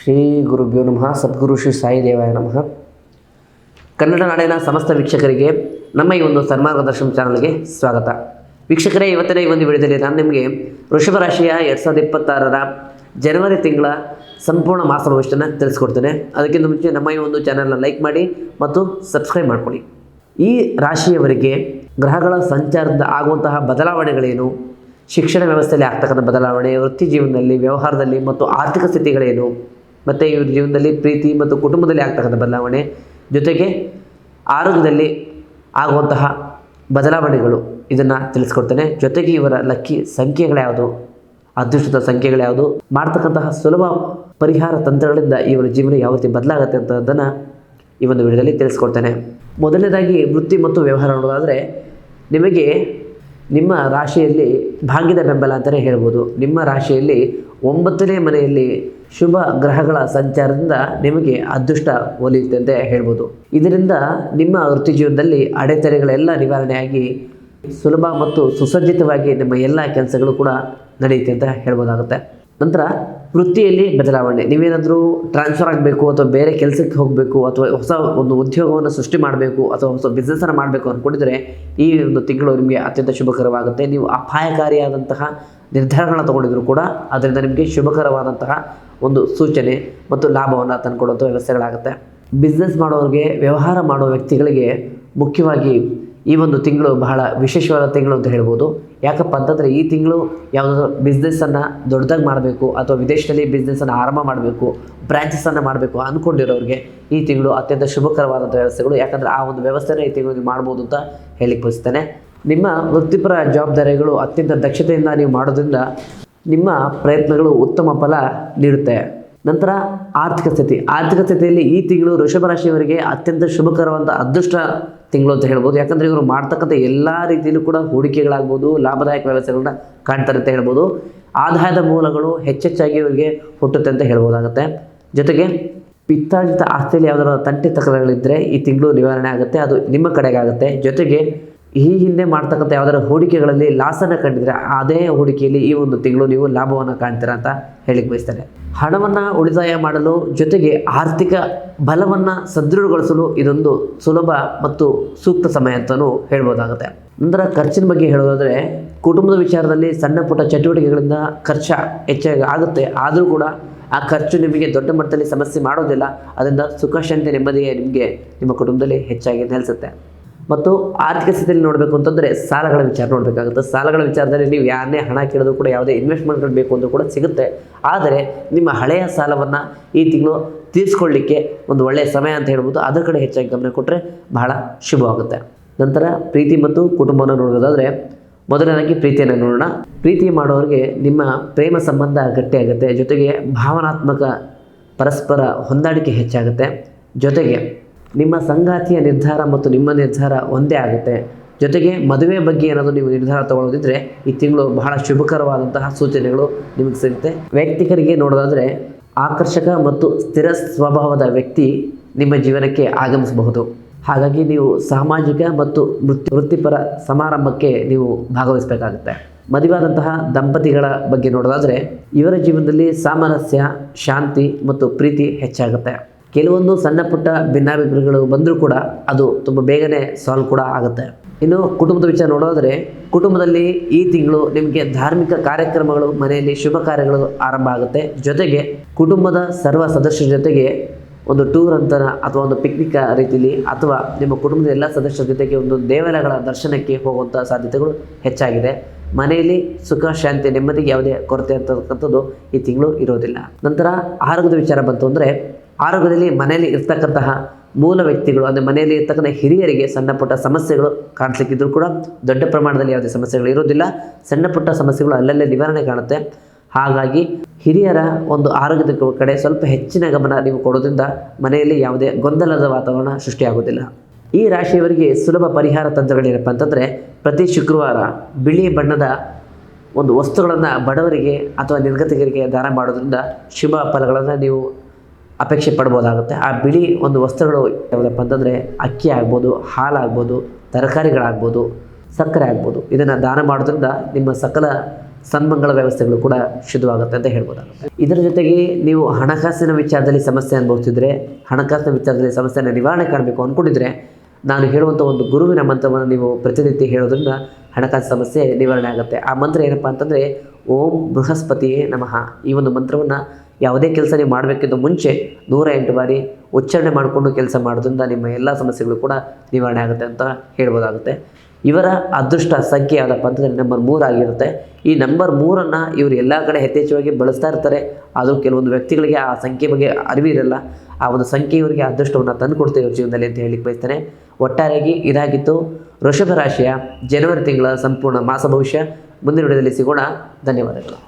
ಶ್ರೀ ಗುರುಭ್ಯೋ ನಮಃ. ಸದ್ಗುರು ಶ್ರೀ ಸಾಯಿ ದೇವಾಯ ನಮಃ. ಕನ್ನಡ ನಾಡಿನ ಸಮಸ್ತ ವೀಕ್ಷಕರಿಗೆ ನಮ್ಮ ಈ ಒಂದು ಸನ್ಮಾರ್ಗದರ್ಶನ ಚಾನಲ್ಗೆ ಸ್ವಾಗತ. ವೀಕ್ಷಕರೇ, ಇವತ್ತಿನ ಈ ಒಂದು ವಿಡಿಯೋದಲ್ಲಿ ನಾನು ನಿಮಗೆ ವೃಷಭ ರಾಶಿಯ 2026ರ ಜನವರಿ ತಿಂಗಳ ಸಂಪೂರ್ಣ ಮಾಸ ಭವಿಷ್ಯನ ತಿಳಿಸ್ಕೊಡ್ತೇನೆ. ಅದಕ್ಕಿಂತ ಮುಂಚೆ ನಮ್ಮ ಈ ಒಂದು ಚಾನಲ್ನ ಲೈಕ್ ಮಾಡಿ ಮತ್ತು ಸಬ್ಸ್ಕ್ರೈಬ್ ಮಾಡ್ಕೊಳ್ಳಿ. ಈ ರಾಶಿಯವರಿಗೆ ಗ್ರಹಗಳ ಸಂಚಾರದಿಂದ ಆಗುವಂತಹ ಬದಲಾವಣೆಗಳೇನು, ಶಿಕ್ಷಣ ವ್ಯವಸ್ಥೆಯಲ್ಲಿ ಆಗ್ತಕ್ಕಂಥ ಬದಲಾವಣೆ, ವೃತ್ತಿ ಜೀವನದಲ್ಲಿ, ವ್ಯವಹಾರದಲ್ಲಿ ಮತ್ತು ಆರ್ಥಿಕ ಸ್ಥಿತಿಗಳೇನು, ಮತ್ತು ಇವ್ರ ಜೀವನದಲ್ಲಿ ಪ್ರೀತಿ ಮತ್ತು ಕುಟುಂಬದಲ್ಲಿ ಆಗ್ತಕ್ಕಂಥ ಬದಲಾವಣೆ, ಜೊತೆಗೆ ಆರೋಗ್ಯದಲ್ಲಿ ಆಗುವಂತಹ ಬದಲಾವಣೆಗಳು, ಇದನ್ನು ತಿಳಿಸ್ಕೊಡ್ತೇನೆ. ಜೊತೆಗೆ ಇವರ ಲಕ್ಕಿ ಸಂಖ್ಯೆಗಳ್ಯಾವುದು, ಅದೃಷ್ಟದ ಸಂಖ್ಯೆಗಳ್ಯಾವುದು, ಮಾಡ್ತಕ್ಕಂತಹ ಸುಲಭ ಪರಿಹಾರ ತಂತ್ರಗಳಿಂದ ಇವರ ಜೀವನ ಯಾವ ರೀತಿ ಬದಲಾಗುತ್ತೆ ಅಂತದನ್ನು ಈ ಒಂದು ವಿಡಿಯೋದಲ್ಲಿ ತಿಳಿಸ್ಕೊಡ್ತೇನೆ. ಮೊದಲನೇದಾಗಿ ವೃತ್ತಿ ಮತ್ತು ವ್ಯವಹಾರ ನೋಡೋದಾದರೆ, ನಿಮಗೆ ನಿಮ್ಮ ರಾಶಿಯಲ್ಲಿ ಭಾಗ್ಯದ ಬೆಂಬಲ ಅಂತಲೇ ಹೇಳ್ಬೋದು. ನಿಮ್ಮ ರಾಶಿಯಲ್ಲಿ 9ನೇ ಮನೆಯಲ್ಲಿ ಶುಭ ಗ್ರಹಗಳ ಸಂಚಾರದಿಂದ ನಿಮಗೆ ಅದೃಷ್ಟ ಒಲಿಯುತ್ತೆ ಅಂತ ಹೇಳ್ಬೋದು. ಇದರಿಂದ ನಿಮ್ಮ ವೃತ್ತಿ ಜೀವನದಲ್ಲಿ ಅಡೆತಡೆಗಳೆಲ್ಲ ನಿವಾರಣೆಯಾಗಿ ಸುಲಭ ಮತ್ತು ಸುಸಜ್ಜಿತವಾಗಿ ನಿಮ್ಮ ಎಲ್ಲ ಕೆಲಸಗಳು ಕೂಡ ನಡೆಯುತ್ತೆ ಅಂತ ಹೇಳ್ಬೋದಾಗುತ್ತೆ. ನಂತರ ವೃತ್ತಿಯಲ್ಲಿ ಬದಲಾವಣೆ, ನೀವೇನಾದರೂ ಟ್ರಾನ್ಸ್ಫರ್ ಆಗಬೇಕು ಅಥವಾ ಬೇರೆ ಕೆಲಸಕ್ಕೆ ಹೋಗಬೇಕು ಅಥವಾ ಹೊಸ ಒಂದು ಉದ್ಯೋಗವನ್ನು ಸೃಷ್ಟಿ ಮಾಡಬೇಕು ಅಥವಾ ಹೊಸ ಬಿಸ್ನೆಸ್ಸನ್ನು ಮಾಡಬೇಕು ಅಂದ್ಕೊಂಡಿದ್ರೆ ಈ ಒಂದು ತಿಂಗಳು ನಿಮಗೆ ಅತ್ಯಂತ ಶುಭಕರವಾಗುತ್ತೆ. ನೀವು ಅಪಾಯಕಾರಿಯಾದಂತಹ ನಿರ್ಧಾರಗಳನ್ನ ತೊಗೊಂಡಿದ್ರು ಕೂಡ ಅದರಿಂದ ನಿಮಗೆ ಶುಭಕರವಾದಂತಹ ಒಂದು ಸೂಚನೆ ಮತ್ತು ಲಾಭವನ್ನು ತಂದುಕೊಡುವಂಥ ವ್ಯವಸ್ಥೆಗಳಾಗುತ್ತೆ. ಬಿಸ್ನೆಸ್ ಮಾಡೋರಿಗೆ, ವ್ಯವಹಾರ ಮಾಡುವ ವ್ಯಕ್ತಿಗಳಿಗೆ ಮುಖ್ಯವಾಗಿ ಈ ಒಂದು ತಿಂಗಳು ಬಹಳ ವಿಶೇಷವಾದ ತಿಂಗಳು ಅಂತ ಹೇಳ್ಬೋದು. ಯಾಕಪ್ಪ ಅಂತಂದರೆ ಈ ತಿಂಗಳು ಯಾವುದಾದ್ರೂ ಬಿಸ್ನೆಸ್ಸನ್ನು ದೊಡ್ಡದಾಗಿ ಮಾಡಬೇಕು ಅಥವಾ ವಿದೇಶದಲ್ಲಿ ಬಿಸ್ನೆಸ್ಸನ್ನು ಆರಂಭ ಮಾಡಬೇಕು, ಬ್ರ್ಯಾಂಚಸನ್ನು ಮಾಡಬೇಕು ಅಂದ್ಕೊಂಡಿರೋರಿಗೆ ಈ ತಿಂಗಳು ಅತ್ಯಂತ ಶುಭಕರವಾದಂಥ ವ್ಯವಸ್ಥೆಗಳು. ಯಾಕಂದರೆ ಆ ಒಂದು ವ್ಯವಸ್ಥೆನ ಈ ತಿಂಗಳು ನೀವು ಮಾಡ್ಬೋದು ಅಂತ ಹೇಳಿಕ್ಕೆ ಬಯಸ್ತೇನೆ. ನಿಮ್ಮ ವೃತ್ತಿಪರ ಜವಾಬ್ದಾರಿಗಳು ಅತ್ಯಂತ ದಕ್ಷತೆಯಿಂದ ನೀವು ಮಾಡೋದ್ರಿಂದ ನಿಮ್ಮ ಪ್ರಯತ್ನಗಳು ಉತ್ತಮ ಫಲ ನೀಡುತ್ತೆ. ನಂತರ ಆರ್ಥಿಕ ಸ್ಥಿತಿಯಲ್ಲಿ ಈ ತಿಂಗಳು ವೃಷಭ ರಾಶಿಯವರಿಗೆ ಅತ್ಯಂತ ಶುಭಕರವಾದ ಅದೃಷ್ಟ ತಿಂಗಳು ಅಂತ ಹೇಳ್ಬೋದು. ಯಾಕಂದರೆ ಇವರು ಮಾಡ್ತಕ್ಕಂಥ ಎಲ್ಲ ರೀತಿಯಲ್ಲೂ ಕೂಡ ಹೂಡಿಕೆಗಳಾಗ್ಬೋದು, ಲಾಭದಾಯಕ ವ್ಯವಸ್ಥೆಗಳನ್ನ ಕಾಣ್ತಾರೆ ಅಂತ ಹೇಳ್ಬೋದು. ಆದಾಯದ ಮೂಲಗಳು ಹೆಚ್ಚೆಚ್ಚಾಗಿ ಇವರಿಗೆ ಹುಟ್ಟುತ್ತೆ ಅಂತ ಹೇಳ್ಬೋದಾಗುತ್ತೆ. ಜೊತೆಗೆ ಪಿತ್ತಾರ್ಜಿತ ಆಸ್ತಿಯಲ್ಲಿ ಯಾವುದಾದ್ರು ತಂಟೆ ತಕರಾರುಗಳಿದ್ದರೆ ಈ ತಿಂಗಳು ನಿವಾರಣೆ ಆಗುತ್ತೆ, ಅದು ನಿಮ್ಮ ಕಡೆಗೆ ಆಗುತ್ತೆ. ಜೊತೆಗೆ ಈ ಹಿಂದೆ ಮಾಡ್ತಕ್ಕಂಥ ಯಾವುದಾದ್ರು ಹೂಡಿಕೆಗಳಲ್ಲಿ ಲಾಸನ್ನು ಕಂಡಿದ್ರೆ ಅದೇ ಹೂಡಿಕೆಯಲ್ಲಿ ಈ ಒಂದು ತಿಂಗಳು ನೀವು ಲಾಭವನ್ನು ಕಾಣ್ತೀರಾ ಅಂತ ಹೇಳಿಕ್ಕೆ ಬಯಸ್ತೇನೆ. ಹಣವನ್ನು ಉಳಿತಾಯ ಮಾಡಲು ಜೊತೆಗೆ ಆರ್ಥಿಕ ಬಲವನ್ನು ಸದೃಢಗೊಳಿಸಲು ಇದೊಂದು ಸುಲಭ ಮತ್ತು ಸೂಕ್ತ ಸಮಯ ಅಂತಲೂ ಹೇಳ್ಬೋದಾಗುತ್ತೆ. ನಂತರ ಖರ್ಚಿನ ಬಗ್ಗೆ ಹೇಳೋದಾದರೆ, ಕುಟುಂಬದ ವಿಚಾರದಲ್ಲಿ ಸಣ್ಣ ಪುಟ್ಟ ಚಟುವಟಿಕೆಗಳಿಂದ ಖರ್ಚು ಹೆಚ್ಚಾಗಿ ಆಗುತ್ತೆ. ಆದರೂ ಕೂಡ ಆ ಖರ್ಚು ನಿಮಗೆ ದೊಡ್ಡ ಮಟ್ಟದಲ್ಲಿ ಸಮಸ್ಯೆ ಮಾಡೋದಿಲ್ಲ. ಅದರಿಂದ ಸುಖ ಶಾಂತಿ ನೆಮ್ಮದಿಯೇ ನಿಮಗೆ ನಿಮ್ಮ ಕುಟುಂಬದಲ್ಲಿ ಹೆಚ್ಚಾಗಿ ನೆಲೆಸುತ್ತೆ. ಮತ್ತು ಆರ್ಥಿಕ ಸ್ಥಿತಿಯಲ್ಲಿ ನೋಡಬೇಕು ಅಂತಂದರೆ ಸಾಲಗಳ ವಿಚಾರ ನೋಡಬೇಕಾಗುತ್ತೆ. ಸಾಲಗಳ ವಿಚಾರದಲ್ಲಿ ನೀವು ಯಾರನ್ನೇ ಹಣ ಕೇಳಿದ್ರು ಕೂಡ ಯಾವುದೇ ಇನ್ವೆಸ್ಟ್ಮೆಂಟ್ಗಳು ಬೇಕು ಅಂದರೂ ಕೂಡ ಸಿಗುತ್ತೆ. ಆದರೆ ನಿಮ್ಮ ಹಳೆಯ ಸಾಲವನ್ನು ಈ ತಿಂಗಳು ತೀರಿಸ್ಕೊಳ್ಳಿಕ್ಕೆ ಒಂದು ಒಳ್ಳೆಯ ಸಮಯ ಅಂತ ಹೇಳ್ಬೋದು. ಅದರ ಕಡೆ ಹೆಚ್ಚಾಗಿ ಗಮನ ಕೊಟ್ಟರೆ ಬಹಳ ಶುಭವಾಗುತ್ತೆ. ನಂತರ ಪ್ರೀತಿ ಮತ್ತು ಕುಟುಂಬವನ್ನು ನೋಡೋದಾದರೆ, ಮೊದಲನೇದಾಗಿ ಪ್ರೀತಿಯನ್ನು ನೋಡೋಣ. ಪ್ರೀತಿ ಮಾಡೋರಿಗೆ ನಿಮ್ಮ ಪ್ರೇಮ ಸಂಬಂಧ ಗಟ್ಟಿಯಾಗುತ್ತೆ. ಜೊತೆಗೆ ಭಾವನಾತ್ಮಕ ಪರಸ್ಪರ ಹೊಂದಾಣಿಕೆ ಹೆಚ್ಚಾಗುತ್ತೆ. ಜೊತೆಗೆ ನಿಮ್ಮ ಸಂಗಾತಿಯ ನಿರ್ಧಾರ ಮತ್ತು ನಿಮ್ಮ ನಿರ್ಧಾರ ಒಂದೇ ಆಗುತ್ತೆ. ಜೊತೆಗೆ ಮದುವೆ ಬಗ್ಗೆ ಏನಾದರೂ ನೀವು ನಿರ್ಧಾರ ತಗೊಳ್ಳೋದಿದ್ದರೆ ಈ ತಿಂಗಳು ಬಹಳ ಶುಭಕರವಾದಂತಹ ಸೂಚನೆಗಳು ನಿಮಗೆ ಸಿಗುತ್ತೆ. ವ್ಯಕ್ತಿಗರಿಗೆ ನೋಡೋದಾದರೆ, ಆಕರ್ಷಕ ಮತ್ತು ಸ್ಥಿರ ಸ್ವಭಾವದ ವ್ಯಕ್ತಿ ನಿಮ್ಮ ಜೀವನಕ್ಕೆ ಆಗಮಿಸಬಹುದು. ಹಾಗಾಗಿ ನೀವು ಸಾಮಾಜಿಕ ಮತ್ತು ವೃತ್ತಿಪರ ಸಮಾರಂಭಕ್ಕೆ ನೀವು ಭಾಗವಹಿಸಬೇಕಾಗುತ್ತೆ. ಮದುವೆಯಾದಂತಹ ದಂಪತಿಗಳ ಬಗ್ಗೆ ನೋಡೋದಾದರೆ, ಇವರ ಜೀವನದಲ್ಲಿ ಸಾಮರಸ್ಯ, ಶಾಂತಿ ಮತ್ತು ಪ್ರೀತಿ ಹೆಚ್ಚಾಗುತ್ತೆ. ಕೆಲವೊಂದು ಸಣ್ಣ ಪುಟ್ಟ ಭಿನ್ನಾಭಿಪ್ರಾಯಗಳು ಬಂದರೂ ಕೂಡ ಅದು ತುಂಬ ಬೇಗನೆ ಸಾಲ್ವ್ ಕೂಡ ಆಗುತ್ತೆ. ಇನ್ನು ಕುಟುಂಬದ ವಿಚಾರ ನೋಡೋದಾದರೆ, ಕುಟುಂಬದಲ್ಲಿ ಈ ತಿಂಗಳು ನಿಮಗೆ ಧಾರ್ಮಿಕ ಕಾರ್ಯಕ್ರಮಗಳು, ಮನೆಯಲ್ಲಿ ಶುಭ ಕಾರ್ಯಗಳು ಆರಂಭ ಆಗುತ್ತೆ. ಜೊತೆಗೆ ಕುಟುಂಬದ ಸರ್ವ ಸದಸ್ಯರ ಜೊತೆಗೆ ಒಂದು ಟೂರ್ ಅಂತ ಅಥವಾ ಒಂದು ಪಿಕ್ನಿಕ್ ರೀತಿಯಲ್ಲಿ ಅಥವಾ ನಿಮ್ಮ ಕುಟುಂಬದ ಎಲ್ಲ ಸದಸ್ಯರ ಜೊತೆಗೆ ಒಂದು ದೇವಾಲಯಗಳ ದರ್ಶನಕ್ಕೆ ಹೋಗುವಂಥ ಸಾಧ್ಯತೆಗಳು ಹೆಚ್ಚಾಗಿದೆ. ಮನೆಯಲ್ಲಿ ಸುಖ ಶಾಂತಿ ನೆಮ್ಮದಿಗೆ ಯಾವುದೇ ಕೊರತೆ ಅಂತಕ್ಕಂಥದ್ದು ಈ ತಿಂಗಳು ಇರೋದಿಲ್ಲ. ನಂತರ ಆರೋಗ್ಯದ ವಿಚಾರ ಬಂತು ಅಂದರೆ, ಆರೋಗ್ಯದಲ್ಲಿ ಮನೆಯಲ್ಲಿ ಇರ್ತಕ್ಕಂತಹ ಮೂಲ ವ್ಯಕ್ತಿಗಳು ಅಂದರೆ ಮನೆಯಲ್ಲಿ ಇರ್ತಕ್ಕಂಥ ಹಿರಿಯರಿಗೆ ಸಣ್ಣ ಪುಟ್ಟ ಸಮಸ್ಯೆಗಳು ಕಾಣಿಸ್ಲಿಕ್ಕಿದ್ರು ಕೂಡ ದೊಡ್ಡ ಪ್ರಮಾಣದಲ್ಲಿ ಯಾವುದೇ ಸಮಸ್ಯೆಗಳು ಇರೋದಿಲ್ಲ. ಸಣ್ಣ ಪುಟ್ಟ ಸಮಸ್ಯೆಗಳು ಅಲ್ಲಲ್ಲೇ ನಿವಾರಣೆ ಕಾಣುತ್ತೆ. ಹಾಗಾಗಿ ಹಿರಿಯರ ಒಂದು ಆರೋಗ್ಯದ ಕಡೆ ಸ್ವಲ್ಪ ಹೆಚ್ಚಿನ ಗಮನ ನೀವು ಕೊಡೋದ್ರಿಂದ ಮನೆಯಲ್ಲಿ ಯಾವುದೇ ಗೊಂದಲದ ವಾತಾವರಣ ಸೃಷ್ಟಿಯಾಗೋದಿಲ್ಲ. ಈ ರಾಶಿಯವರಿಗೆ ಸುಲಭ ಪರಿಹಾರ ತಂತ್ರಗಳೇನಪ್ಪ ಅಂತಂದರೆ, ಪ್ರತಿ ಶುಕ್ರವಾರ ಬಿಳಿ ಬಣ್ಣದ ಒಂದು ವಸ್ತುಗಳನ್ನು ಬಡವರಿಗೆ ಅಥವಾ ನಿರ್ಗತಿಕರಿಗೆ ದಾನ ಮಾಡೋದ್ರಿಂದ ಶುಭ ಫಲಗಳನ್ನು ನೀವು ಅಪೇಕ್ಷೆ ಪಡ್ಬೋದಾಗುತ್ತೆ. ಆ ಬಿಳಿ ಒಂದು ವಸ್ತುಗಳು ಯಾವುದಪ್ಪ ಅಂತಂದರೆ ಅಕ್ಕಿ ಆಗ್ಬೋದು, ಹಾಲಾಗ್ಬೋದು, ತರಕಾರಿಗಳಾಗ್ಬೋದು, ಸಕ್ಕರೆ ಆಗ್ಬೋದು. ಇದನ್ನು ದಾನ ಮಾಡೋದ್ರಿಂದ ನಿಮ್ಮ ಸಕಲ ಸನ್ಮಂಗಳ ವ್ಯವಸ್ಥೆಗಳು ಕೂಡ ಶುದ್ಧವಾಗುತ್ತೆ ಅಂತ ಹೇಳ್ಬೋದಾಗುತ್ತೆ. ಇದರ ಜೊತೆಗೆ ನೀವು ಹಣಕಾಸಿನ ವಿಚಾರದಲ್ಲಿ ಸಮಸ್ಯೆ ಅನುಭವಿಸಿದರೆ, ಹಣಕಾಸಿನ ವಿಚಾರದಲ್ಲಿ ಸಮಸ್ಯೆಯನ್ನು ನಿವಾರಣೆ ಕಾಣಬೇಕು ಅಂದ್ಕೊಂಡಿದ್ರೆ, ನಾನು ಹೇಳುವಂಥ ಒಂದು ಗುರುವಿನ ಮಂತ್ರವನ್ನು ನೀವು ಪ್ರತಿನಿತ್ಯ ಹೇಳೋದ್ರಿಂದ ಹಣಕಾಸು ಸಮಸ್ಯೆ ನಿವಾರಣೆ ಆಗುತ್ತೆ. ಆ ಮಂತ್ರ ಏನಪ್ಪ ಅಂತಂದರೆ, ಓಂ ಬೃಹಸ್ಪತಿಯೇ ನಮಃ. ಈ ಒಂದು ಮಂತ್ರವನ್ನು ಯಾವುದೇ ಕೆಲಸ ನೀವು ಮಾಡಬೇಕಿಂತ ಮುಂಚೆ 108 ಬಾರಿ ಉಚ್ಚಾರಣೆ ಮಾಡಿಕೊಂಡು ಕೆಲಸ ಮಾಡೋದ್ರಿಂದ ನಿಮ್ಮ ಎಲ್ಲ ಸಮಸ್ಯೆಗಳು ಕೂಡ ನಿವಾರಣೆ ಆಗುತ್ತೆ ಅಂತ ಹೇಳ್ಬೋದಾಗುತ್ತೆ. ಇವರ ಅದೃಷ್ಟ ಸಂಖ್ಯೆ ಯಾವುದಪ್ಪ ಅಂತಂದರೆ ನಂಬರ್ 3 ಆಗಿರುತ್ತೆ. ಈ ನಂಬರ್ 3ಅನ್ನು ಇವರು ಎಲ್ಲ ಕಡೆ ಯಥೇಚ್ಛವಾಗಿ ಬಳಸ್ತಾ ಇರ್ತಾರೆ. ಅದು ಕೆಲವೊಂದು ವ್ಯಕ್ತಿಗಳಿಗೆ ಆ ಸಂಖ್ಯೆ ಬಗ್ಗೆ ಅರಿವಿರಲ್ಲ. ಆ ಒಂದು ಸಂಖ್ಯೆ ಇವರಿಗೆ ಅದೃಷ್ಟವನ್ನು ತಂದು ಕೊಡ್ತೇವೆ ಇವ್ರ ಜೀವನದಲ್ಲಿ ಅಂತ ಹೇಳಿಕ್ಕೆ ಬಯಸ್ತೇನೆ. ಒಟ್ಟಾರೆಯಾಗಿ ಇದಾಗಿತ್ತು ವೃಷಭ ರಾಶಿಯ ಜನವರಿ ತಿಂಗಳ ಸಂಪೂರ್ಣ ಮಾಸ ಭವಿಷ್ಯ. ಮುಂದಿನ ವಿಡಿಯೋದಲ್ಲಿ ಸಿಗೋಣ. ಧನ್ಯವಾದಗಳು.